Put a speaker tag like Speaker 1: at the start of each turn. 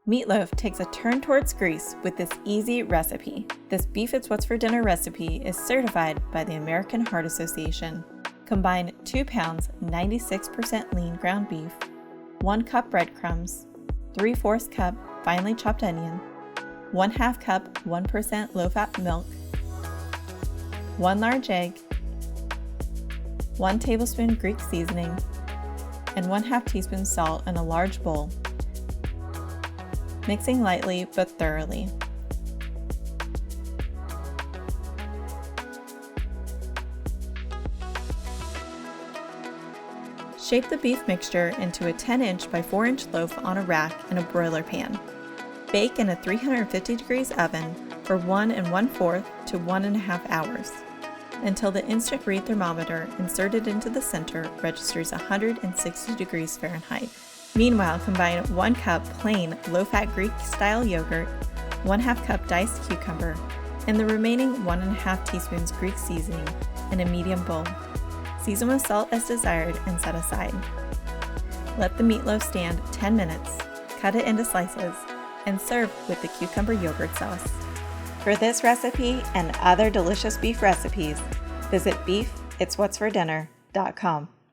Speaker 1: Meatloaf takes a turn towards Greece with this easy recipe. This Beef It's What's for Dinner recipe is certified by the American Heart Association. Combine 2 pounds 96% lean ground beef, 1 cup breadcrumbs, 3/4 cup finely chopped onion, 1/2 cup 1% low-fat milk, 1 large egg, 1 tablespoon Greek seasoning, and 1/2 teaspoon salt in a large bowl, mixing lightly but thoroughly. Shape the beef mixture into a 10-inch by 4-inch loaf on a rack in a broiler pan. Bake in a 350 degrees oven for 1 1/4 to 1.5 hours until the instant read thermometer inserted into the center registers 160 degrees Fahrenheit. Meanwhile, combine 1 cup plain low-fat Greek-style yogurt, 1/2 cup diced cucumber, and the remaining 1.5 teaspoons Greek seasoning in a medium bowl. Season with salt as desired and set aside. Let the meatloaf stand 10 minutes, cut it into slices, and serve with the cucumber yogurt sauce. For this recipe and other delicious beef recipes, visit beefitswhatsfordinner.com.